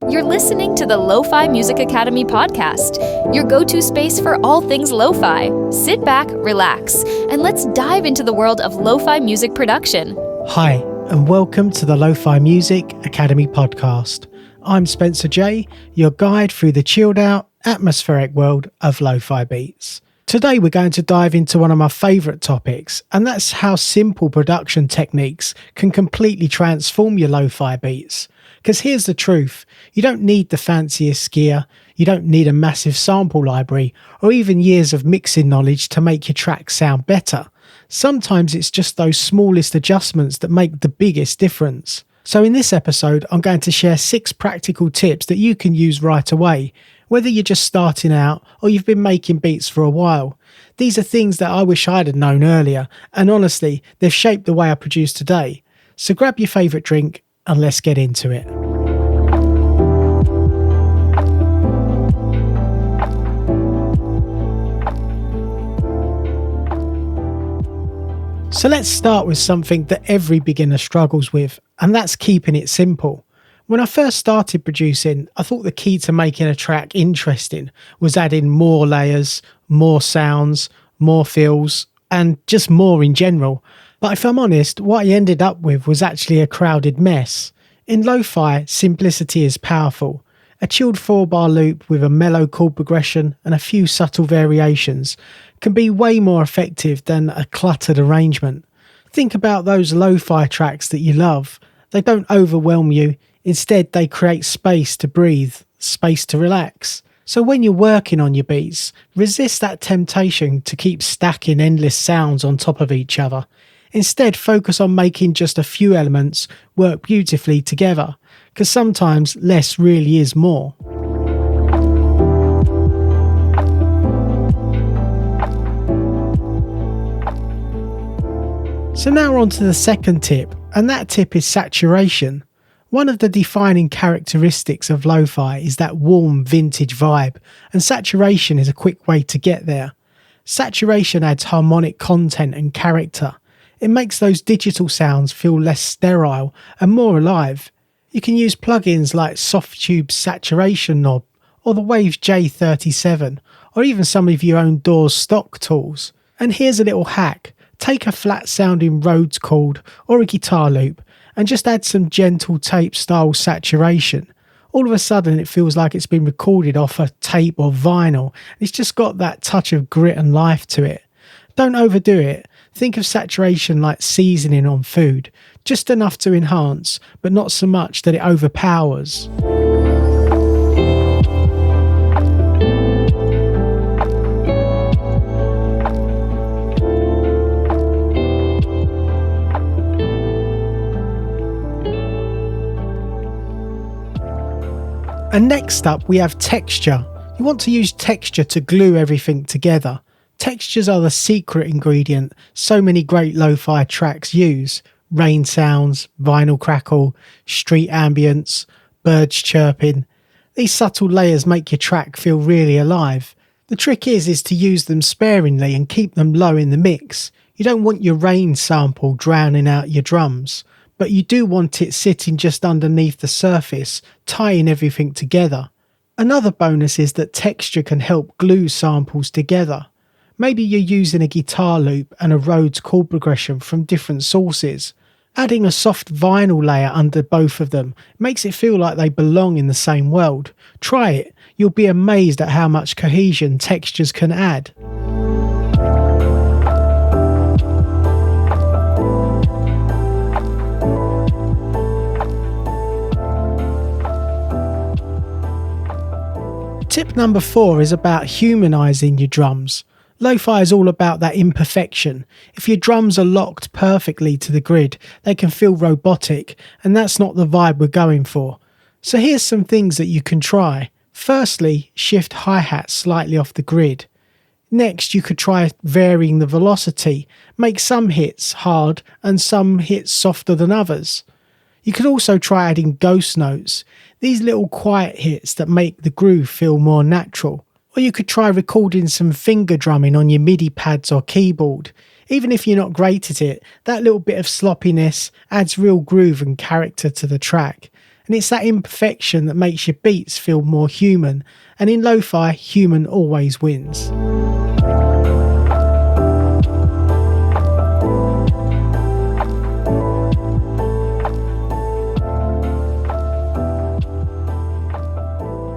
You're listening to the Lofi Music Academy podcast, your go-to space for all things lo-fi. Sit back, relax, and let's dive into the world of lo-fi music production. Hi, and welcome to the Lofi Music Academy podcast. I'm Spencer J, your guide through the chilled out, atmospheric world of lo-fi beats. Today we're going to dive into one of my favourite topics, and that's how simple production techniques can completely transform your lo-fi beats. Because here's the truth, you don't need the fanciest gear, you don't need a massive sample library, or even years of mixing knowledge to make your track sound better. Sometimes it's just those smallest adjustments that make the biggest difference. So in this episode, I'm going to share 6 practical tips that you can use right away, whether you're just starting out or you've been making beats for a while. These are things that I wish I'd have known earlier, and honestly, they've shaped the way I produce today. So grab your favourite drink and let's get into it. So let's start with something that every beginner struggles with, and that's keeping it simple. When I first started producing, I thought the key to making a track interesting was adding more layers, more sounds, more fills, and just more in general. But if I'm honest, what I ended up with was actually a crowded mess. In lo-fi, simplicity is powerful. A chilled 4-bar loop with a mellow chord progression and a few subtle variations can be way more effective than a cluttered arrangement. Think about those lo-fi tracks that you love. They don't overwhelm you. Instead, they create space to breathe, space to relax. So when you're working on your beats, resist that temptation to keep stacking endless sounds on top of each other. Instead, focus on making just a few elements work beautifully together, because sometimes less really is more. So now we're on to the second tip, and that tip is saturation. One of the defining characteristics of lo-fi is that warm vintage vibe, and saturation is a quick way to get there. Saturation adds harmonic content and character. It makes those digital sounds feel less sterile and more alive. You can use plugins like Softtube's saturation knob, or the Waves J37, or even some of your own DAW's stock tools. And here's a little hack. Take a flat sounding Rhodes chord or a guitar loop and just add some gentle tape style saturation. All of a sudden it feels like it's been recorded off a tape or vinyl. It's just got that touch of grit and life to it. Don't overdo it. Think of saturation like seasoning on food. Just enough to enhance, but not so much that it overpowers. And next up we have texture. You want to use texture to glue everything together. Textures are the secret ingredient so many great lo-fi tracks use. Rain sounds, vinyl crackle, street ambience, birds chirping. These subtle layers make your track feel really alive. The trick is to use them sparingly and keep them low in the mix. You don't want your rain sample drowning out your drums, but you do want it sitting just underneath the surface, tying everything together. Another bonus is that texture can help glue samples together. Maybe you're using a guitar loop and a Rhodes chord progression from different sources. Adding a soft vinyl layer under both of them makes it feel like they belong in the same world. Try it. You'll be amazed at how much cohesion textures can add. Tip number 4 is about humanising your drums. Lo-fi is all about that imperfection. If your drums are locked perfectly to the grid, they can feel robotic, and that's not the vibe we're going for. So here's some things that you can try. Firstly, shift hi-hat slightly off the grid. Next, you could try varying the velocity. Make some hits hard and some hits softer than others. You could also try adding ghost notes, these little quiet hits that make the groove feel more natural. Or you could try recording some finger drumming on your MIDI pads or keyboard. Even if you're not great at it, that little bit of sloppiness adds real groove and character to the track. And it's that imperfection that makes your beats feel more human. And in lo-fi, human always wins.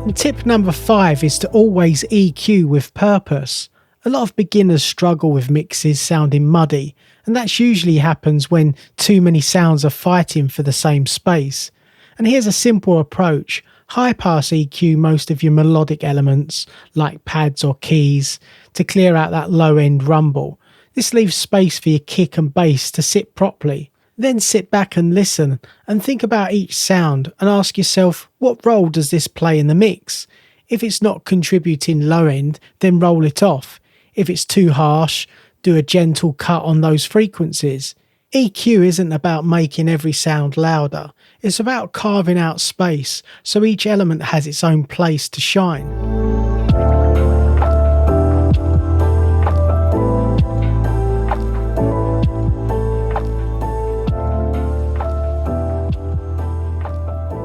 And tip number 5 is to always EQ with purpose. A lot of beginners struggle with mixes sounding muddy, and that usually happens when too many sounds are fighting for the same space. And here's a simple approach. High pass EQ most of your melodic elements, like pads or keys, to clear out that low end rumble. This leaves space for your kick and bass to sit properly. Then sit back and listen and think about each sound and ask yourself, what role does this play in the mix? If it's not contributing low end, then roll it off. If it's too harsh, do a gentle cut on those frequencies. EQ isn't about making every sound louder. It's about carving out space so each element has its own place to shine.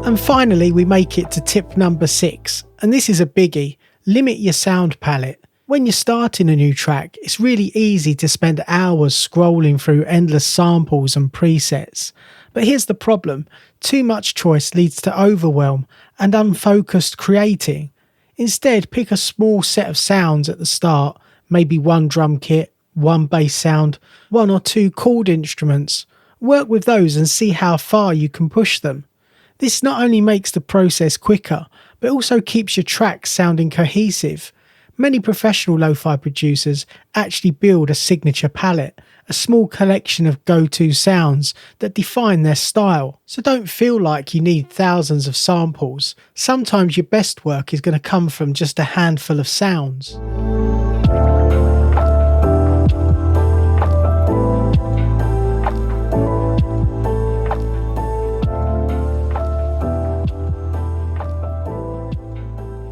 And finally, we make it to tip number 6, and this is a biggie. Limit your sound palette. When you're starting a new track, it's really easy to spend hours scrolling through endless samples and presets. But here's the problem. Too much choice leads to overwhelm and unfocused creating. Instead, pick a small set of sounds at the start, maybe one drum kit, one bass sound, 1 or 2 chord instruments. Work with those and see how far you can push them. This not only makes the process quicker, but also keeps your tracks sounding cohesive. Many professional lo-fi producers actually build a signature palette, a small collection of go-to sounds that define their style. So don't feel like you need thousands of samples. Sometimes your best work is going to come from just a handful of sounds.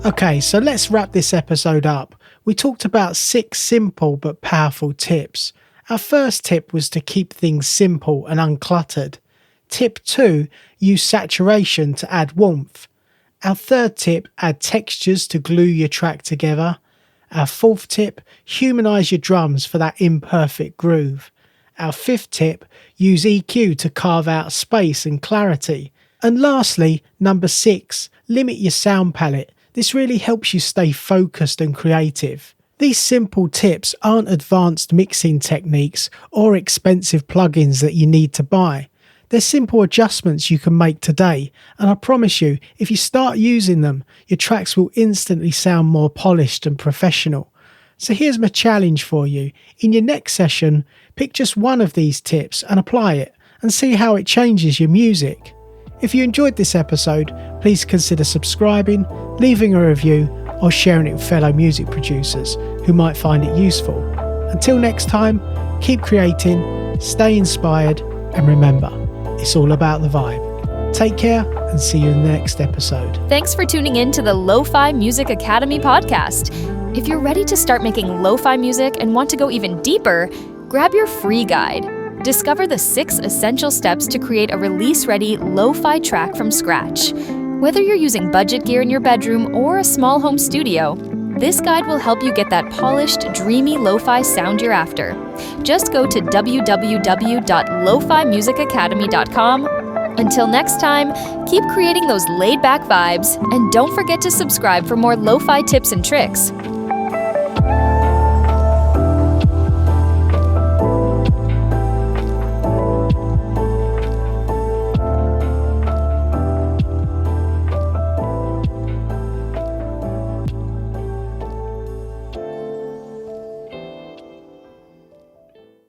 Okay, so let's wrap this episode up. We talked about 6 simple but powerful tips. Our first tip was to keep things simple and uncluttered. Tip 2, use saturation to add warmth. Our third tip, add textures to glue your track together. Our fourth tip, humanize your drums for that imperfect groove. Our fifth tip, use EQ to carve out space and clarity. And lastly, number 6, limit your sound palette. This really helps you stay focused and creative. These simple tips aren't advanced mixing techniques or expensive plugins that you need to buy. They're simple adjustments you can make today, and I promise you, if you start using them, your tracks will instantly sound more polished and professional. So here's my challenge for you. In your next session, pick just one of these tips and apply it, and see how it changes your music. If you enjoyed this episode, please consider subscribing, leaving a review, or sharing it with fellow music producers who might find it useful. Until next time, keep creating, stay inspired, and remember, it's all about the vibe. Take care and see you in the next episode. Thanks for tuning in to the Lofi Music Academy podcast. If you're ready to start making lo-fi music and want to go even deeper, grab your free guide. Discover the 6 essential steps to create a release-ready lo-fi track from scratch. Whether you're using budget gear in your bedroom or a small home studio, this guide will help you get that polished, dreamy lo-fi sound you're after. Just go to www.lofimusicacademy.com. Until next time, keep creating those laid-back vibes, and don't forget to subscribe for more lo-fi tips and tricks.